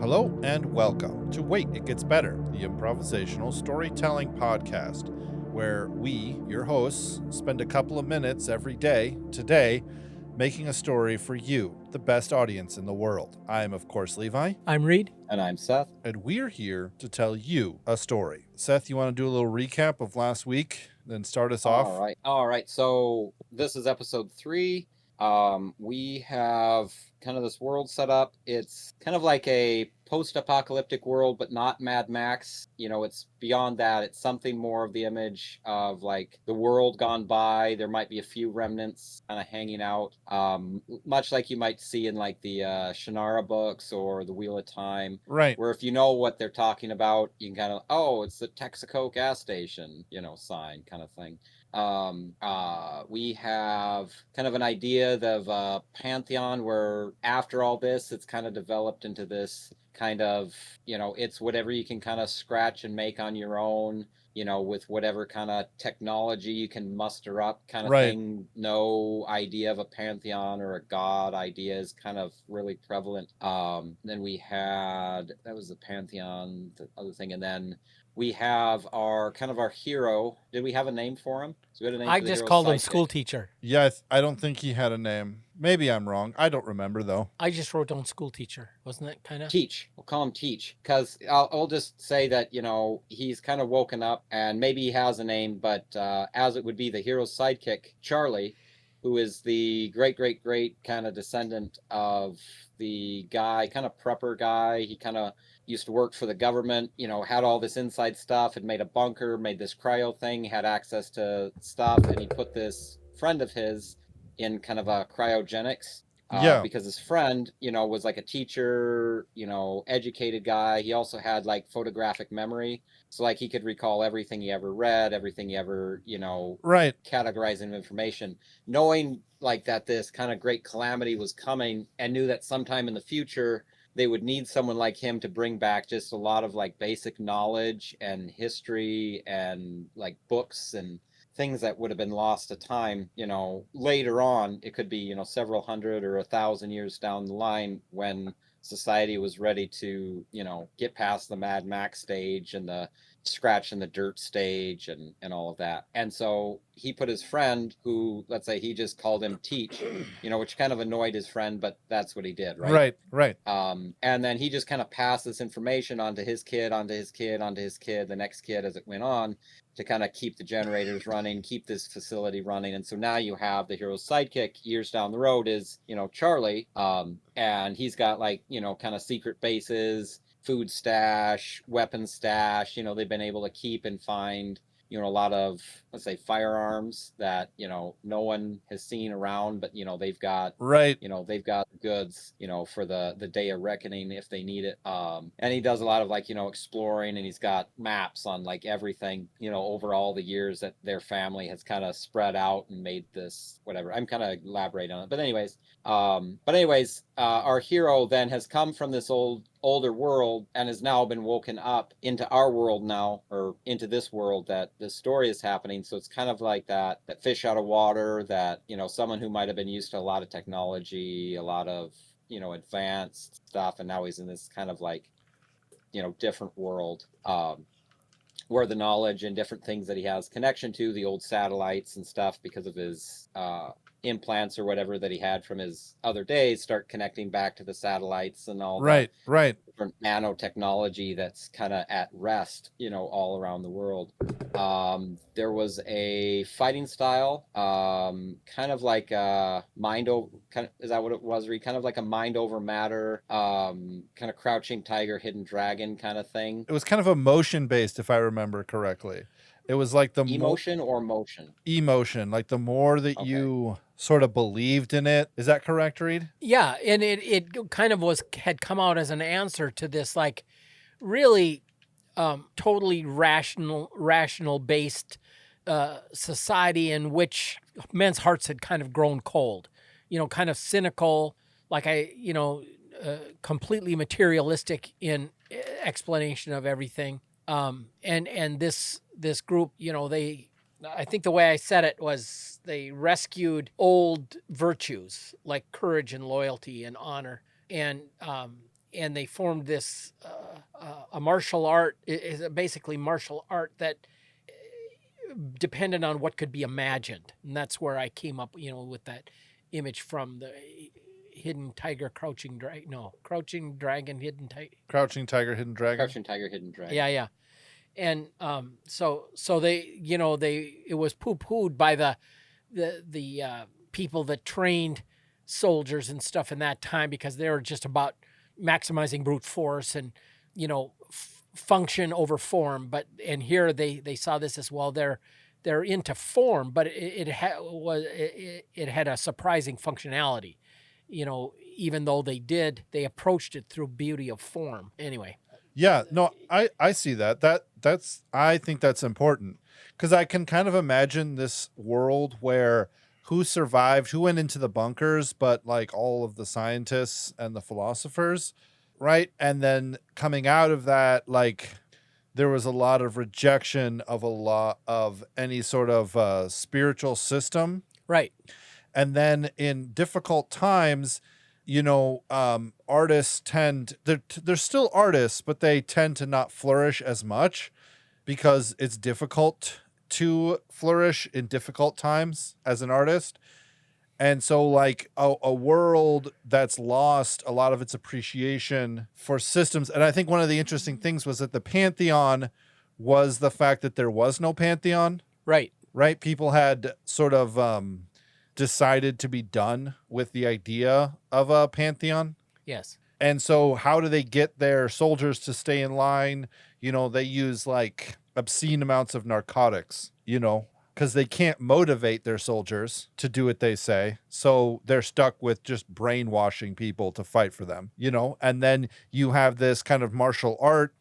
Hello and welcome to Wait, It Gets Better, the Improvisational Storytelling podcast, where we, your hosts, spend a couple of minutes every day, today, making a story for you, the best audience in the world. I am, of course, Levi. I'm Reed. And I'm Seth. And we're here to tell you a story. Seth, you want to do a little recap of last week, then start us off? All right. So this is episode 3. We have kind of this world set up. It's kind of like a post-apocalyptic world, but not Mad Max. You know, it's beyond that. It's something more of the image of like the world gone by. There might be a few remnants kind of hanging out, much like you might see in like the Shannara books or the Wheel of Time. Right. Where if you know what they're talking about, you can kind of, oh, it's the Texaco gas station, sign kind of thing. We have kind of an idea of a pantheon where after all this, it's kind of developed into this kind of, it's whatever you can kind of scratch and make on your own, with whatever kind of technology you can muster up kind of thing. No idea of a pantheon or a god idea is kind of really prevalent. Then we had, that was the pantheon, the other thing. And then we have our hero. Did we have a name for him? So we had a name I for the just hero's called him sidekick. school teacher. Yeah, I don't think he had a name. Maybe I'm wrong. I don't remember, though. I just wrote down school teacher. Wasn't that kind of? Teach. We'll call him Teach. Because I'll just say that, he's kind of woken up and maybe he has a name, but as it would be the hero's sidekick, Charlie, who is the great kind of descendant of the guy, kind of prepper guy. He kind of used to work for the government, had all this inside stuff, had made a bunker, made this cryo thing, had access to stuff, and he put this friend of his in kind of a cryogenics. Because his friend, was like a teacher, educated guy. He also had like photographic memory. So like he could recall everything he ever read, everything he ever, categorizing information, knowing like that this kind of great calamity was coming and knew that sometime in the future, they would need someone like him to bring back just a lot of like basic knowledge and history and like books and things that would have been lost to time, later on. It could be, several hundred or 1,000 years down the line when society was ready to, get past the Mad Max stage and the scratch in the dirt stage and all of that. And so he put his friend, who, let's say he just called him Teach, which kind of annoyed his friend, but that's what he did, right? Right. And then he just kind of passed this information onto his kid, the next kid as it went on, to kind of keep the generators running, keep this facility running. And so now you have the hero's sidekick years down the road is, Charlie. And he's got like, kind of secret bases, food stash, weapon stash. They've been able to keep and find, a lot of, let's say, firearms that, no one has seen around, but, they've got, they've got goods, for the day of reckoning if they need it. And he does a lot of like, exploring, and he's got maps on like everything, over all the years that their family has kind of spread out and made this, whatever. I'm kind of elaborating on it. But anyways, our hero then has come from this older world and has now been woken up into our world now, or into this world that this story is happening. So it's kind of like that fish out of water, that, someone who might have been used to a lot of technology, a lot of, advanced stuff. And now he's in this kind of like, different world, where the knowledge and different things that he has connection to, the old satellites and stuff, because of his, implants or whatever that he had from his other days, start connecting back to the satellites and all right different nanotechnology that's kind of at rest, all around the world. There was a fighting style, kind of like a mind over, is that what it was, Reed? Kind of like a mind over matter, kind of crouching tiger, hidden dragon kind of thing. It was kind of emotion based, if I remember correctly. It was like the emotion or motion? Emotion, like the more that you sort of believed in it. Is that correct, Reed? Yeah, and it kind of had come out as an answer to this like really totally rational based society in which men's hearts had kind of grown cold, kind of cynical, like completely materialistic in explanation of everything. And this group, I think the way I said it was they rescued old virtues like courage and loyalty and honor. And they formed this a martial art, is basically martial art that depended on what could be imagined, and that's where I came up, with that image from the hidden tiger, crouching dragon. No, crouching dragon, hidden tiger. Crouching tiger, hidden dragon. Crouching tiger, hidden dragon. Yeah. And so they, it was poo-pooed by the people that trained soldiers and stuff in that time, because they were just about maximizing brute force and function over form. And here they saw this as well. They're into form, but it had a surprising functionality. Even though they approached it through beauty of form. Anyway. Yeah, no, I see that. I think that's important, because I can kind of imagine this world where who survived, who went into the bunkers, but like all of the scientists and the philosophers, right? And then coming out of that, like there was a lot of rejection of a lot of any sort of spiritual system. Right. And then in difficult times, artists they're still artists, but they tend to not flourish as much because it's difficult to flourish in difficult times as an artist. And so like a world that's lost a lot of its appreciation for systems. And I think one of the interesting things was that the Pantheon was the fact that there was no Pantheon. Right. Right. People had sort of decided to be done with the idea of a Pantheon. Yes. And so how do they get their soldiers to stay in line? They use like obscene amounts of narcotics, because they can't motivate their soldiers to do what they say. So they're stuck with just brainwashing people to fight for them, and then you have this kind of martial art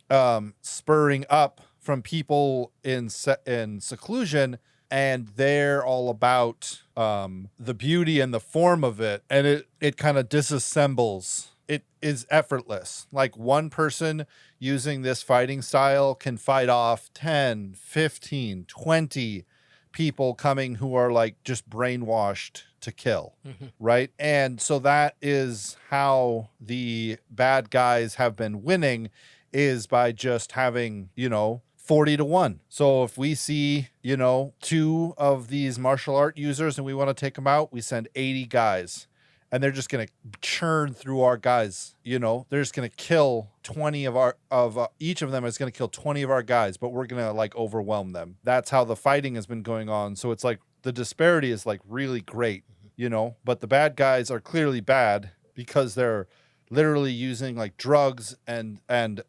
spurring up from people in seclusion, and they're all about the beauty and the form of it. And it kind of disassembles. It is effortless. Like one person using this fighting style can fight off 10, 15, 20 people coming who are like just brainwashed to kill. Mm-hmm. Right. And so that is how the bad guys have been winning, is by just having, 40-1. So if we see, 2 of these martial art users and we want to take them out, we send 80 guys. And they're just going to churn through our guys. They're just going to kill 20 each of them is going to kill 20 of our guys, but we're going to like overwhelm them. That's how the fighting has been going on. So it's like the disparity is like really great, but the bad guys are clearly bad because they're literally using like drugs and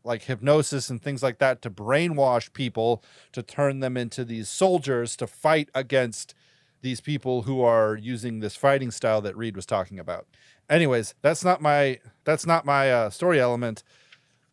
like hypnosis and things like that to brainwash people, to turn them into these soldiers to fight against these people who are using this fighting style that Reed was talking about. Anyways, that's not my story element.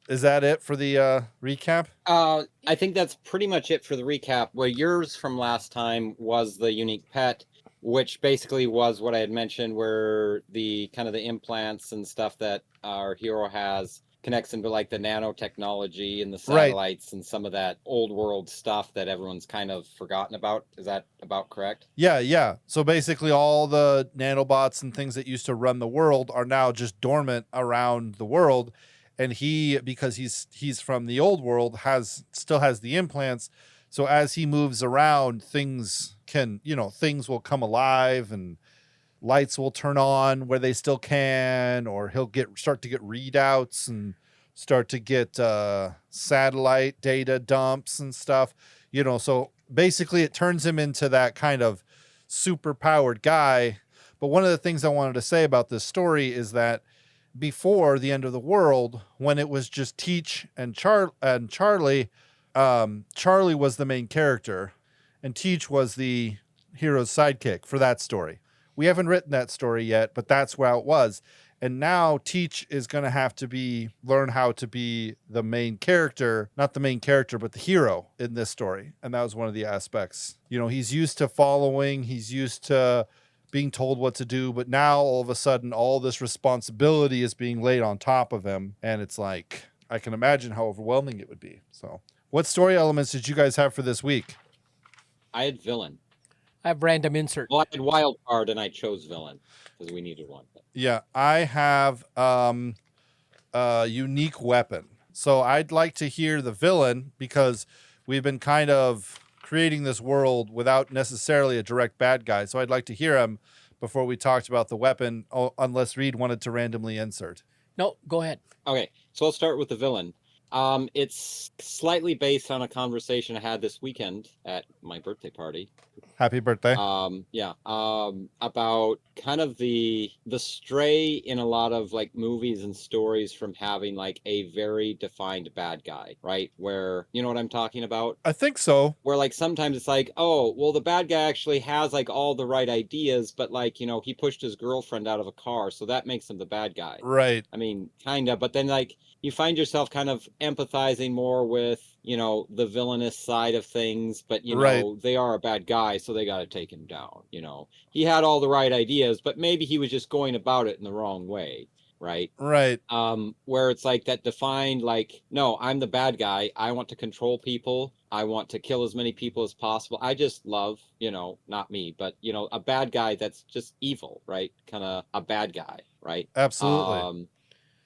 Is that it for the recap? I think that's pretty much it for the recap. Well, yours from last time was the unique pet, which basically was what I had mentioned, where the kind of the implants and stuff that our hero has connects into like the nanotechnology and the satellites, right, and some of that old world stuff that everyone's kind of forgotten about. Is that about correct? Yeah. So basically all the nanobots and things that used to run the world are now just dormant around the world. And he, because he's from the old world, still has the implants. So as he moves around, things will come alive and lights will turn on where they still can, or he'll start to get readouts and start to get satellite data dumps and stuff, so basically it turns him into that kind of super powered guy. But one of the things I wanted to say about this story is that before the end of the world, when it was just Teach and Charlie, Charlie was the main character and Teach was the hero's sidekick for that story. We haven't written that story yet, but that's how it was. And now Teach is going to have to learn how to be the main character, not the main character, but the hero in this story. And that was one of the aspects. He's used to following, he's used to being told what to do, but now all of a sudden, all this responsibility is being laid on top of him. And it's like, I can imagine how overwhelming it would be. So what story elements did you guys have for this week? I had villain. I have random insert. Well, I had wild card and I chose villain because we needed one. Yeah, I have unique weapon. So I'd like to hear the villain, because we've been kind of creating this world without necessarily a direct bad guy. So I'd like to hear him before we talked about the weapon, unless Reed wanted to randomly insert. No, go ahead. Okay, so I'll start with the villain. It's slightly based on a conversation I had this weekend at my birthday party. Happy birthday. About kind of the stray in a lot of like movies and stories from having like a very defined bad guy, right? Where, you know what I'm talking about? I think so. Where like sometimes it's like, oh, well, the bad guy actually has like all the right ideas, but like, you know, he pushed his girlfriend out of a car, so that makes him the bad guy. Right. I mean, kind of, but then like you find yourself kind of empathizing more with, you know, the villainous side of things, but you know, they are a bad guy, so they got to take him down. You know, he had all the right ideas, but maybe he was just going about it in the wrong way. Right. Where it's like that defined, like, no, I'm the bad guy. I want to control people. I want to kill as many people as possible. I just love, you know, not me, but, you know, a bad guy that's just evil, right? Kind of a bad guy, right? Absolutely.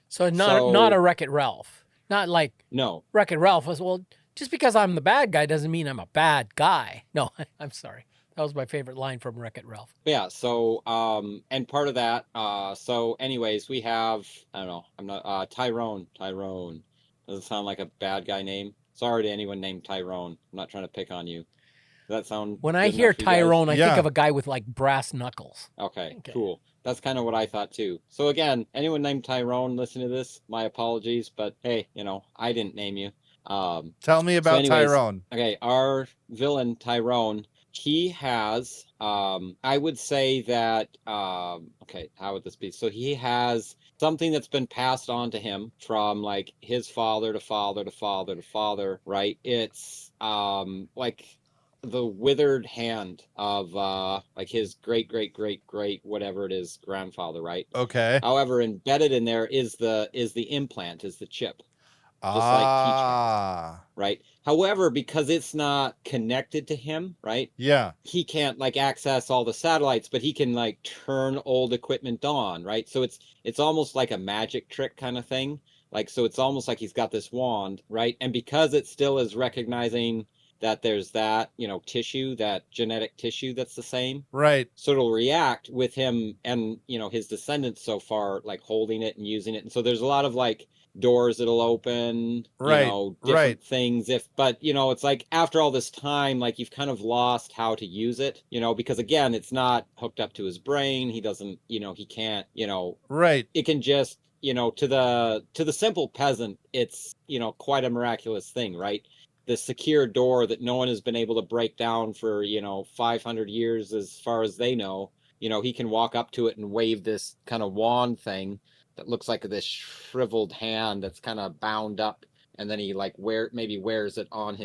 So not a Wreck-It Ralph. Not like no. Wreck-It Ralph was, well, just because I'm the bad guy doesn't mean I'm a bad guy. No, I'm sorry. That was my favorite line from Wreck-It Ralph. Yeah, so and part of that, so anyways, we have, I don't know, I'm not Tyrone. Does it sound like a bad guy name? Sorry to anyone named Tyrone. I'm not trying to pick on you. Does that sound When I hear Tyrone, I think of a guy with like brass knuckles. Okay, cool. That's kind of what I thought too. So again, anyone named Tyrone listen to this, my apologies, but hey, you know, I didn't name you. Tell me about Tyrone. Okay, our villain Tyrone, he has I would say that okay, how would this be? So he has something that's been passed on to him from like his father to father to father to father, right? It's like the withered hand of like his great whatever it is grandfather, right? Okay. However, embedded in there is the implant, is the chip. Just like teach him, right? However, because it's not connected to him, right? Yeah. He can't like access all the satellites, but he can like turn old equipment on, right? So it's almost like a magic trick kind of thing. Like, so it's almost like he's got this wand, right? And because it still is recognizing that there's that, you know, tissue, that genetic tissue that's the same. Right. So it'll react with him and, you know, his descendants so far, like holding it and using it. And so there's a lot of like doors that'll open, you know, different things. But, you know, it's like after all this time, like you've kind of lost how to use it, you know, because again, it's not hooked up to his brain. He doesn't, you know, he can't, you know, it can just, you know, to the simple peasant, it's, you know, quite a miraculous thing, right? The secure door that no one has been able to break down for, you know, 500 years, as far as they know, you know, he can walk up to it and wave this kind of wand thing that looks like this shriveled hand that's kind of bound up. And then he like maybe wears it on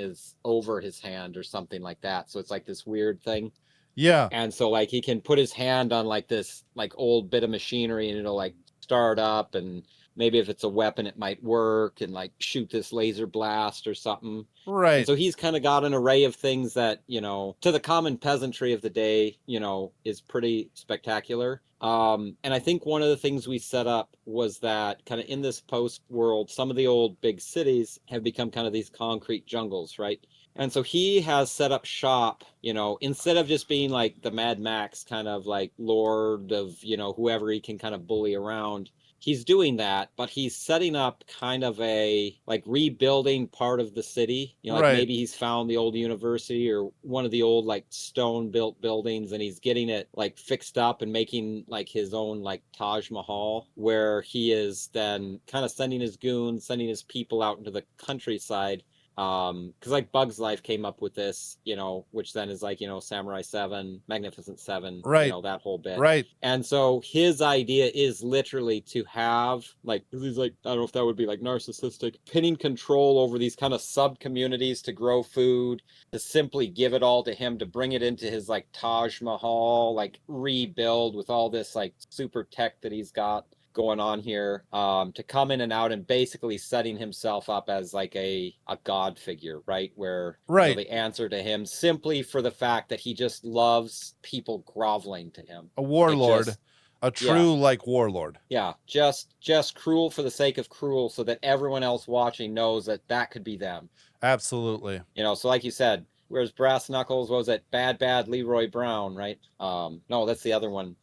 over his hand or something like that. So it's like this weird thing. Yeah. And so like he can put his hand on like this like old bit of machinery and it'll like start up, and maybe if it's a weapon it might work and like shoot this laser blast or something. Right. And so he's kind of got an array of things that, you know, to the common peasantry of the day, you know, is pretty spectacular. And I think one of the things we set up was that kind of in this post world, some of the old big cities have become kind of these concrete jungles, right? And so he has set up shop, you know, instead of just being like the Mad Max kind of like lord of, you know, whoever he can kind of bully around. He's doing that, but he's setting up kind of a like rebuilding part of the city. You know, like maybe he's found the old university or one of the old like stone built buildings, and he's getting it like fixed up and making like his own like Taj Mahal, where he is then kind of sending his goons, sending his people out into the countryside. Because like Bug's Life came up with this, you know, which then is like, you know, Samurai 7, Magnificent 7, you know, that whole bit. And so his idea is literally to have like, he's like, I don't know if that would be like narcissistic, pinning control over these kind of sub communities to grow food, to simply give it all to him, to bring it into his like Taj Mahal, like rebuild with all this like super tech that he's got going on here, to come in and out and basically setting himself up as like a god figure, right? Where you know, they answer to him simply for the fact that he just loves people groveling to him. A warlord. A true like warlord. Yeah, just cruel for the sake of cruel, so that everyone else watching knows that could be them. Absolutely. So like you said, whereas Brass Knuckles was it bad Leroy Brown, right? No, that's the other one.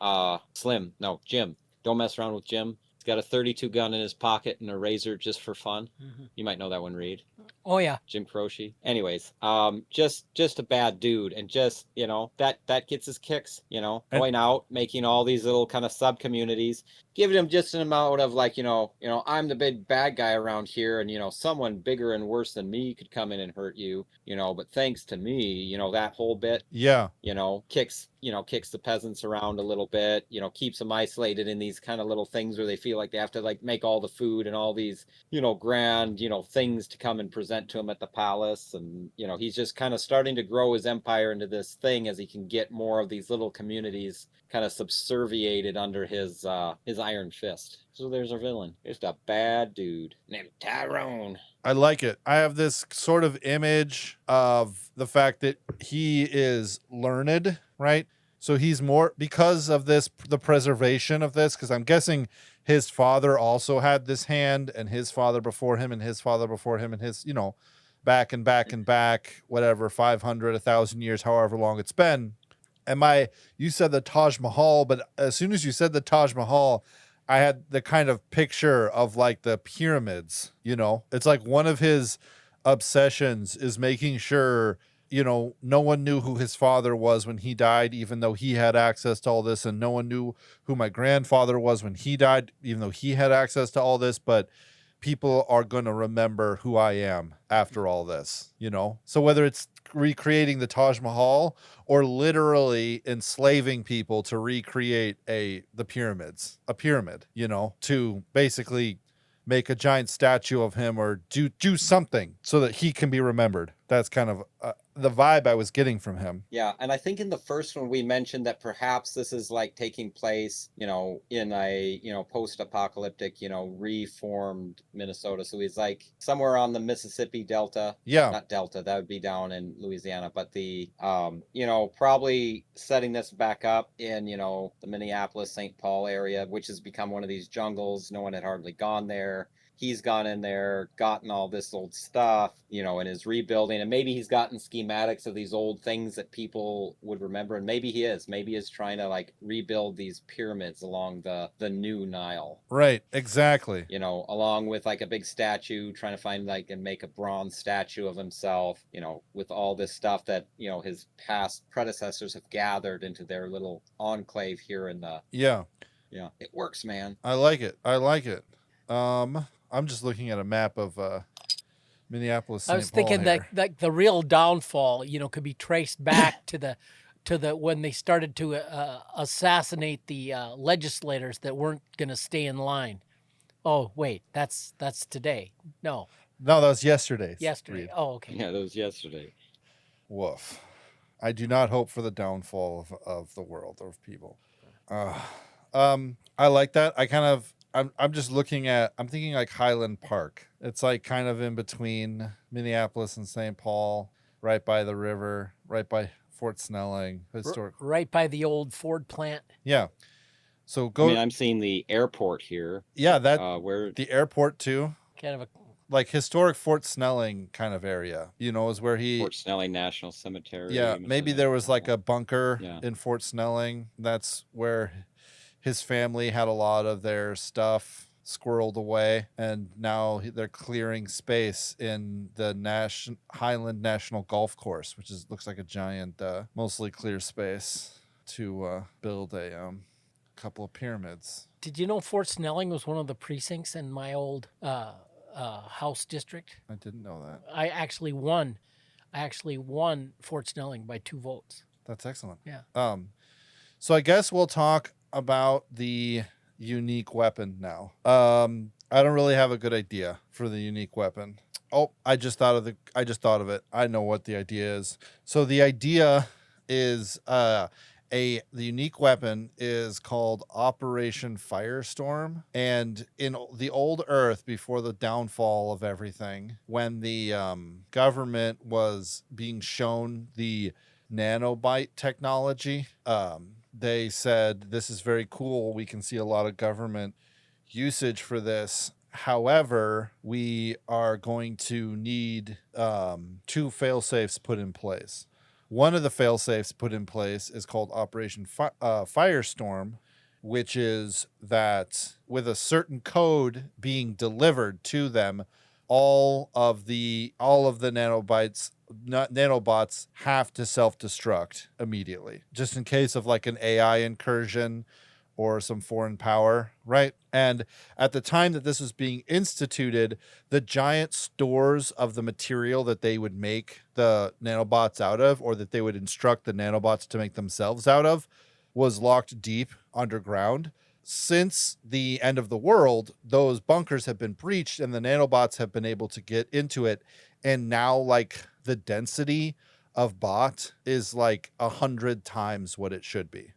Slim. No, Jim. Don't mess around with Jim. He's got a 32 gun in his pocket and a razor just for fun. Mm-hmm. You might know that one, Reed. Oh yeah, Jim Croce. Anyways, just a bad dude, and just that gets his kicks. Going out, making all these little kind of sub communities, giving him just an amount of like I'm the big bad guy around here, and someone bigger and worse than me could come in and hurt you. But thanks to me, that whole bit. Yeah. Kicks the peasants around a little bit. Keeps them isolated in these kind of little things where they feel like they have to like make all the food and all these grand things to come and present to him at the palace. And he's just kind of starting to grow his empire into this thing as he can get more of these little communities kind of subserviated under his iron fist. So there's our villain, just a bad dude named Tyrone. I like it. I have this sort of image of the fact that he is learned, right? So he's more, because of this, the preservation of this, because I'm guessing his father also had this hand, and his father before him, and his father before him, and his, back and back and back, whatever, 500, 1,000 years, however long it's been. And you said the Taj Mahal, but as soon as you said the Taj Mahal, I had the kind of picture of like the pyramids, it's like one of his obsessions is making sure, no one knew who his father was when he died, even though he had access to all this. And no one knew who my grandfather was when he died, even though he had access to all this. But people are going to remember who I am after all this, So whether it's recreating the Taj Mahal or literally enslaving people to recreate the pyramids, a pyramid, to basically make a giant statue of him or do something so that he can be remembered. That's kind of the vibe I was getting from him. Yeah, and I think in the first one we mentioned that perhaps this is like taking place, in a post-apocalyptic, reformed Minnesota. So he's like somewhere on the Mississippi Delta. Yeah. Not Delta, that would be down in Louisiana, but the probably setting this back up in, the Minneapolis, St. Paul area, which has become one of these jungles. No one had hardly gone there. He's gone in there, gotten all this old stuff, and is rebuilding. And maybe he's gotten schematics of these old things that people would remember. And maybe he is. Maybe he's trying to like rebuild these pyramids along the new Nile. Right, exactly. Along with like a big statue, trying to find like and make a bronze statue of himself, with all this stuff that, his past predecessors have gathered into their little enclave here in the... Yeah. Yeah, it works, man. I like it. I'm just looking at a map of Minneapolis, St. I was thinking Paul that the real downfall, could be traced back to the when they started to assassinate the legislators that weren't going to stay in line. Oh wait, that's today. No, that was yesterday. Yesterday. Reed. Oh, okay. Yeah, that was yesterday. Woof. I do not hope for the downfall of the world of people. I like that. I'm just I'm thinking like Highland Park. It's like kind of in between Minneapolis and St. Paul, right by the river, right by Fort Snelling, historic. Right by the old Ford plant. Yeah. So I'm seeing the airport here. Yeah, that where the airport too. Kind of a like historic Fort Snelling kind of area, is where Fort Snelling National Cemetery. Yeah, maybe there was like a bunker in Fort Snelling. That's where his family had a lot of their stuff squirreled away, and now they're clearing space in the Highland National Golf Course, which looks like a giant, mostly clear space to build a couple of pyramids. Did you know Fort Snelling was one of the precincts in my old House district? I didn't know that. I actually won Fort Snelling by 2 votes. That's excellent. Yeah. So I guess we'll talk about the unique weapon now. I don't really have a good idea for the unique weapon. Oh, I just thought of it. I know what the idea is. So the idea is the unique weapon is called Operation Firestorm. And in the old Earth, before the downfall of everything, when the government was being shown the nanobite technology, they said, this is very cool. We can see a lot of government usage for this. However, we are going to need 2 fail-safes put in place. One of the fail-safes put in place is called Operation Firestorm, which is that with a certain code being delivered to them, all of the nanobots have to self-destruct immediately, just in case of like an AI incursion or some foreign power, right? And at the time that this was being instituted, the giant stores of the material that they would make the nanobots out of, or that they would instruct the nanobots to make themselves out of, was locked deep underground. Since the end of the world, those bunkers have been breached and the nanobots have been able to get into it. And now, like, the density of bot is like 100 times what it should be.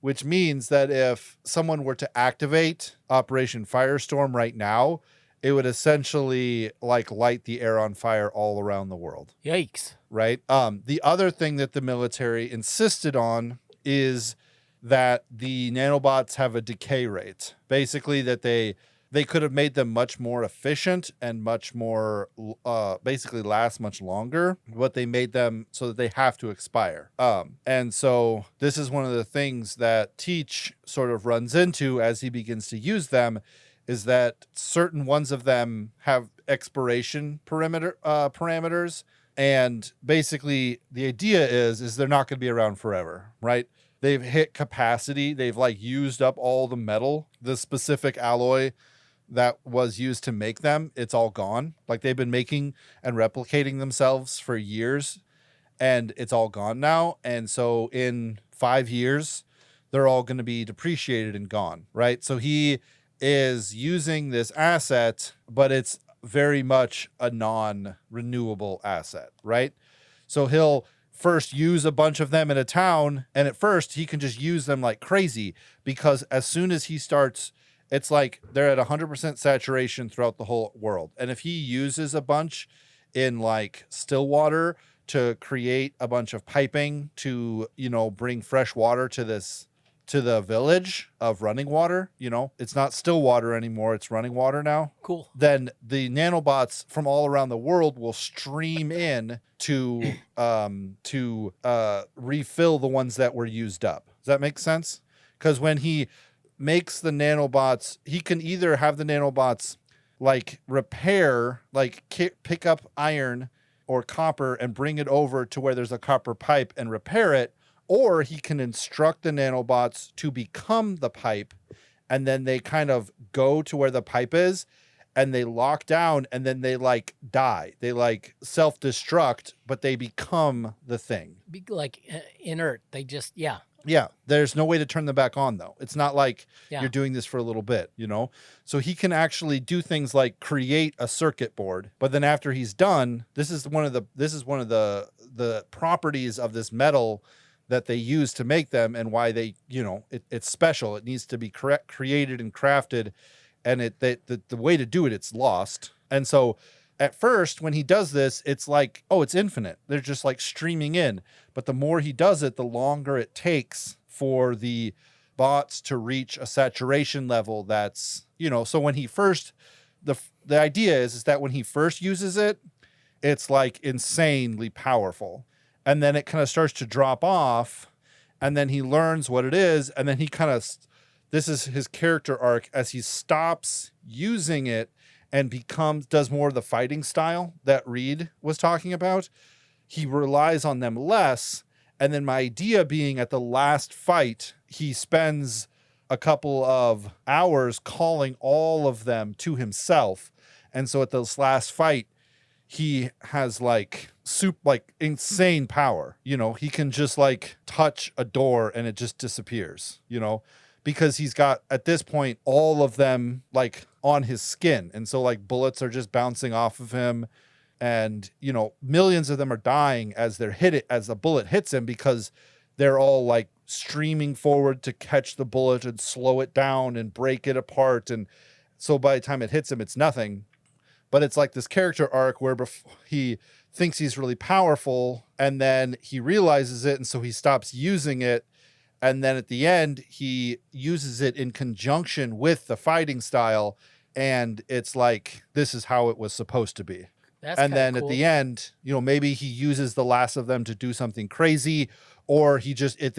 Which means that if someone were to activate Operation Firestorm right now, it would essentially like light the air on fire all around the world. Yikes. Right? The other thing that the military insisted on is that the nanobots have a decay rate. Basically, that they could have made them much more efficient and much more, basically last much longer, but they made them so that they have to expire. And so this is one of the things that Teach sort of runs into as he begins to use them, is that certain ones of them have expiration parameters. And basically the idea is they're not going to be around forever, right? They've hit capacity. They've like used up all the metal, the specific alloy that was used to make them. It's all gone. Like they've been making and replicating themselves for years, and it's all gone now. And so in 5 years, they're all going to be depreciated and gone, right? So he is using this asset, but it's very much a non-renewable asset, right? So he'll first use a bunch of them in a town, and at first he can just use them like crazy, because as soon as he starts, it's like they're at 100% saturation throughout the whole world. And if he uses a bunch in like Stillwater to create a bunch of piping to, bring fresh water to the village of running water, it's not Stillwater anymore, it's running water now. Cool. Then the nanobots from all around the world will stream in to refill the ones that were used up. Does that make sense? Because when he makes the nanobots, he can either have the nanobots like repair, like pick up iron or copper and bring it over to where there's a copper pipe and repair it, or he can instruct the nanobots to become the pipe, and then they kind of go to where the pipe is and they lock down, and then they like die. They like self-destruct, but they become the thing. Be like inert. They just, yeah. Yeah, there's no way to turn them back on, though. It's not like you're doing this for a little bit, So he can actually do things like create a circuit board, but then after he's done, this is one of the properties of this metal that they use to make them, and why they, it's special. It needs to be created and crafted, and the way to do it, it's lost. And so at first, when he does this, it's like, oh, it's infinite. They're just like streaming in. But the more he does it, the longer it takes for the bots to reach a saturation level that's, so when he first, the idea is that when he first uses it, it's like insanely powerful. And then it kind of starts to drop off, and then he learns what it is, and then he kind of, this is his character arc as he stops using it and does more of the fighting style that Reed was talking about. He relies on them less. And then my idea being, at the last fight, he spends a couple of hours calling all of them to himself. And so at this last fight, he has like insane power. He can just like touch a door and it just disappears, because he's got, at this point, all of them like on his skin. And so like bullets are just bouncing off of him, and, millions of them are dying as the bullet hits him, because they're all like streaming forward to catch the bullet and slow it down and break it apart. And so by the time it hits him, it's nothing. But it's like this character arc where he thinks he's really powerful, and then he realizes it, and so he stops using it. And then at the end, he uses it in conjunction with the fighting style. And it's like, this is how it was supposed to be. That's And then cool. at the end, maybe he uses the last of them to do something crazy, or they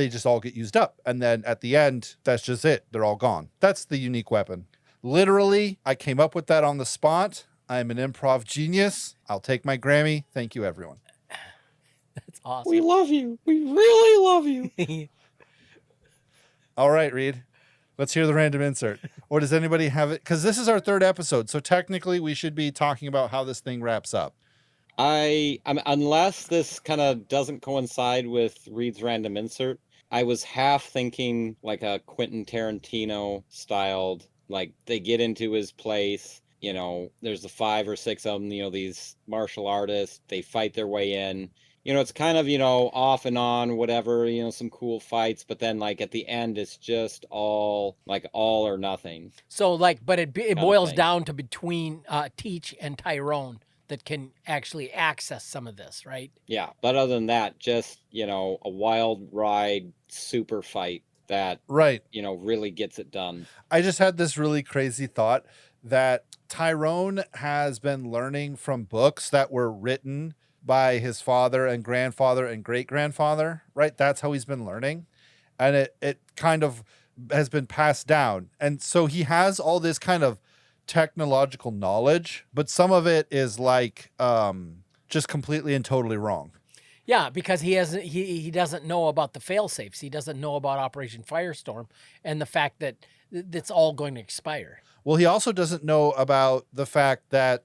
just all get used up. And then at the end, that's just it. They're all gone. That's the unique weapon. Literally, I came up with that on the spot. I'm an improv genius. I'll take my Grammy. Thank you, everyone. That's awesome. We love you. We really love you. All right, Reed. Let's hear the random insert. Or does anybody have it? Because this is our 3rd episode, so technically we should be talking about how this thing wraps up. Unless this kind of doesn't coincide with Reed's random insert, I was half thinking like a Quentin Tarantino styled, like they get into his place, there's the 5 or 6 of them, these martial artists, they fight their way in. It's kind of, off and on, whatever, some cool fights, but then like at the end, it's just all or nothing. So but it boils down to between Teach and Tyrone that can actually access some of this, right? Yeah. But other than that, just, a wild ride super fight that, right. Really gets it done. I just had this really crazy thought that Tyrone has been learning from books that were written by his father and grandfather and great-grandfather, right? That's how he's been learning. And it kind of has been passed down. And so he has all this kind of technological knowledge, but some of it is like just completely and totally wrong. Yeah, because he doesn't know about the fail-safes. He doesn't know about Operation Firestorm and the fact that it's all going to expire. Well, he also doesn't know about the fact that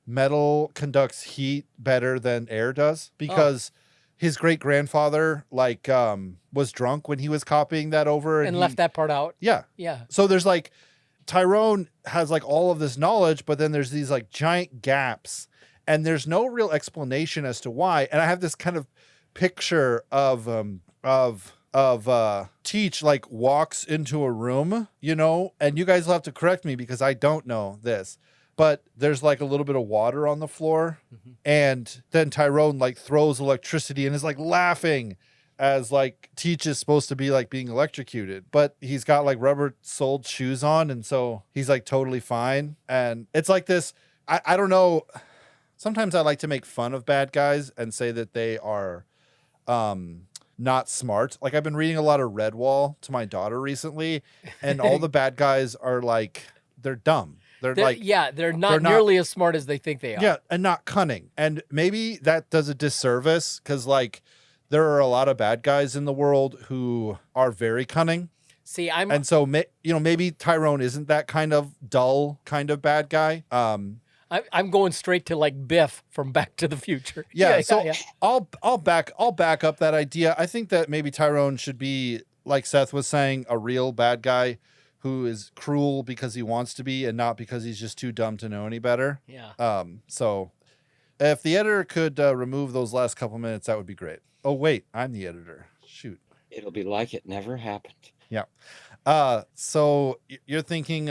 metal conducts heat better than air does, because his great-grandfather was drunk when he was copying that over and left that part out. Yeah. Yeah. So there's Tyrone has all of this knowledge, but then there's these giant gaps, and there's no real explanation as to why. And I have this kind of picture of Teach walks into a room, and you guys will have to correct me because I don't know this, but there's a little bit of water on the floor, and then Tyrone throws electricity and is laughing as Teach is supposed to be being electrocuted, but he's got rubber soled shoes on, and so he's totally fine. And it's this, I don't know. Sometimes I like to make fun of bad guys and say that they are not smart. I've been reading a lot of Redwall to my daughter recently, and all the bad guys are they're dumb. They're not nearly as smart as they think they are. Yeah, and not cunning. And maybe that does a disservice because there are a lot of bad guys in the world who are very cunning. See, so maybe Tyrone isn't that kind of dull kind of bad guy. I'm going straight to Biff from Back to the Future. Yeah. I'll back up that idea. I think that maybe Tyrone should be, like Seth was saying, a real bad guy who is cruel because he wants to be and not because he's just too dumb to know any better. Yeah. So if the editor could remove those last couple minutes, that would be great. Oh, wait, I'm the editor. Shoot. It'll be like it never happened. Yeah. So you're thinking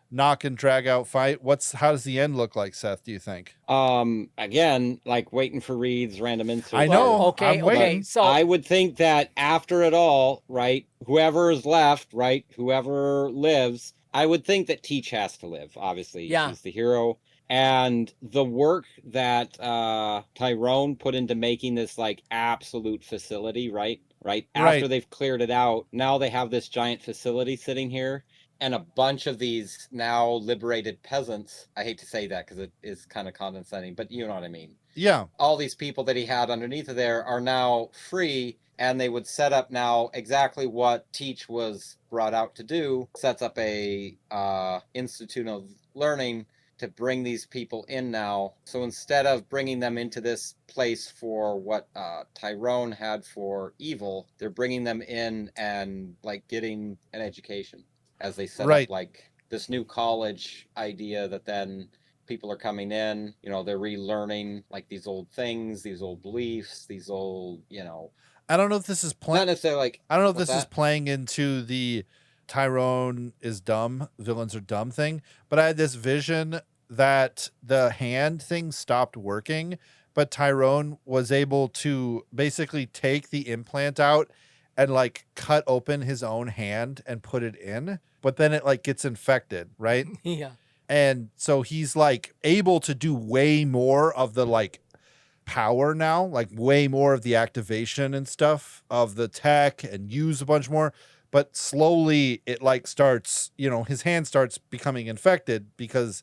knock and drag out fight. How does the end look like, Seth, do you think? Again, waiting for Reed's random insert. I know. Okay. So I would think that after it all, right, whoever is left, right, whoever lives, I would think that Teach has to live, obviously. Yeah. He's the hero. And the work that Tyrone put into making this absolute facility, right? After they've cleared it out, now they have this giant facility sitting here. And a bunch of these now liberated peasants, I hate to say that because it is kind of condescending, but you know what I mean. Yeah. All these people that he had underneath of there are now free, and they would set up now exactly what Teach was brought out to do, sets up a institute of learning to bring these people in now. So instead of bringing them into this place for what Tyrone had for evil, they're bringing them in and getting an education. As they set up this new college idea that then people are coming in, they're relearning these old things, these old beliefs, these old, I don't know if this is playing. Not necessarily I don't know if this is playing into the Tyrone is dumb, villains are dumb thing, but I had this vision that the hand thing stopped working but Tyrone was able to basically take the implant out and like cut open his own hand and put it in, but then it like gets infected, right? Yeah. And so he's like able to do way more of the like power now, like way more of the activation and stuff of the tech and use a bunch more. But slowly it like starts, you know, his hand starts becoming infected because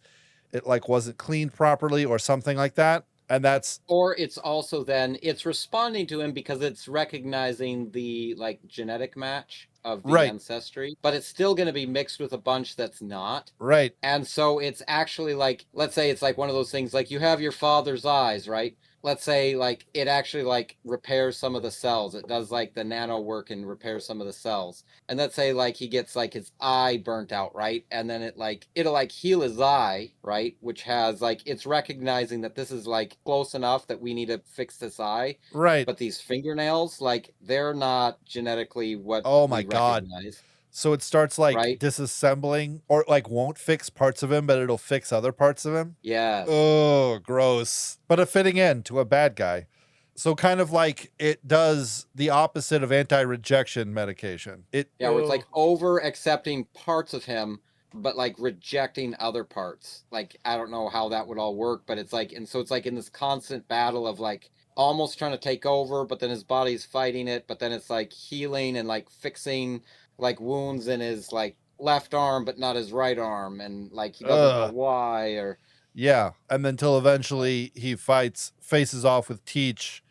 it like wasn't cleaned properly or something like that. And that's, or it's also then it's responding to him because it's recognizing the like genetic match of the Right. ancestry, but it's still going to be mixed with a bunch that's not. right. And so it's actually like, let's say it's like one of those things like you have your father's eyes, right? Let's say like it actually like repairs some of the cells. It does like the nano work and repairs some of the cells. And let's say like he gets like his eye burnt out, right? And then it'll like heal his eye, right? Which has like, it's recognizing that this is like close enough that we need to fix this eye. Right. But these fingernails, like they're not genetically what Oh my we God. recognize. So it starts like Right. disassembling or like won't fix parts of him, but it'll fix other parts of him. Yes. Oh, gross. But a fitting end to a bad guy. So kind of like it does the opposite of anti-rejection medication. It Yeah, where it's like over accepting parts of him, but like rejecting other parts. Like, I don't know how that would all work, but it's like, and so it's like in this constant battle of like almost trying to take over, but then his body's fighting it, but then it's like healing and like fixing like wounds in his like left arm, but not his right arm. And like he doesn't know why or. Yeah. And then till eventually he faces off with Teach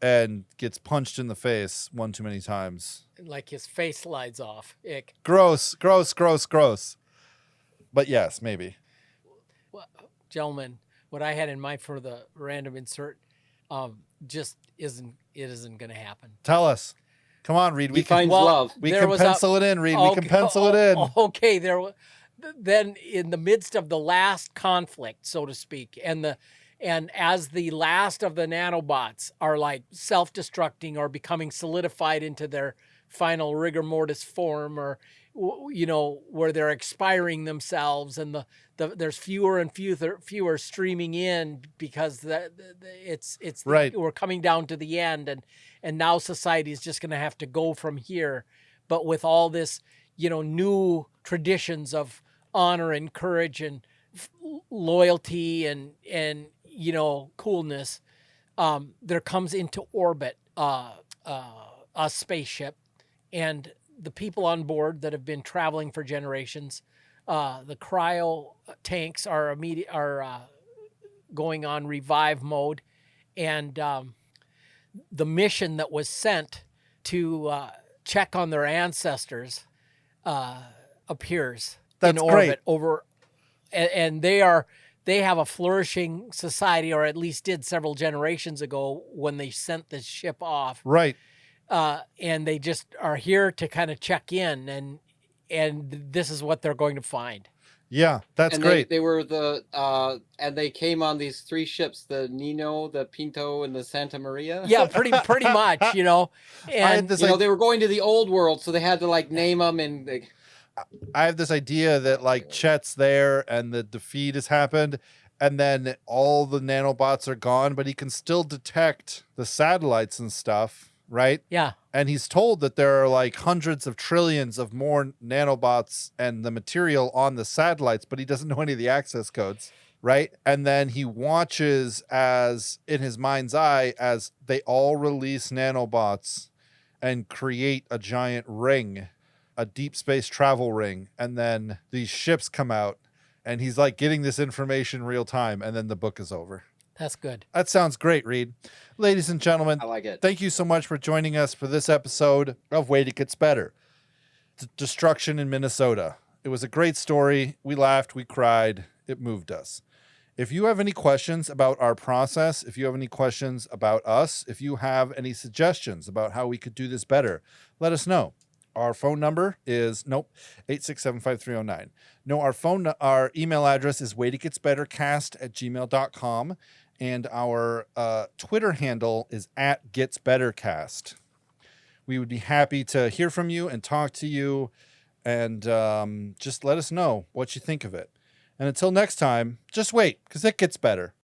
and gets punched in the face one too many times. Like his face slides off. Ick. Gross, gross, gross, gross. But yes, maybe. Well, gentlemen, what I had in mind for the random insert just isn't going to happen. Tell us. Come on, Reed. He finds love. We can pencil it in, Reed. We can pencil it in. Okay, then in the midst of the last conflict, so to speak, and as the last of the nanobots are like self-destructing or becoming solidified into their final rigor mortis form, or you know, where they're expiring themselves, and there's fewer and fewer streaming in because right. We're coming down to the end, and now society is just going to have to go from here, but with all this, you know, new traditions of honor and courage and loyalty and you know, coolness, there comes into orbit a spaceship, and the people on board that have been traveling for generations, the cryo tanks are going on revive mode, and the mission that was sent to check on their ancestors appears That's in orbit great. over, and they have a flourishing society, or at least did several generations ago when they sent this ship off. Right. And they just are here to kind of check in, and this is what they're going to find. Yeah, that's and great. They were and they came on these 3 ships, the Nino, the Pinto, and the Santa Maria. Yeah, pretty much, you know. And they were going to the old world, so they had to like name them and. I have this idea that like Chet's there and the defeat has happened, and then all the nanobots are gone, but he can still detect the satellites and stuff, right? Yeah. And he's told that there are like hundreds of trillions of more nanobots and the material on the satellites, but he doesn't know any of the access codes, right? And then he watches as in his mind's eye as they all release nanobots and create a giant ring, a deep space travel ring, and then these ships come out, and he's like getting this information real time, and then the book is over. That's good. That sounds great, Reed. Ladies and gentlemen, I like it. Thank you so much for joining us for this episode of Wait, It Gets Better. Destruction in Minnesota. It was a great story. We laughed, we cried, it moved us. If you have any questions about our process, if you have any questions about us, if you have any suggestions about how we could do this better, let us know. Our phone number is 8675309. No, our email address is waititgetsbettercast@gmail.com, and our Twitter handle is @getsbettercast. We would be happy to hear from you and talk to you, and just let us know what you think of it. And until next time, just wait, because it gets better.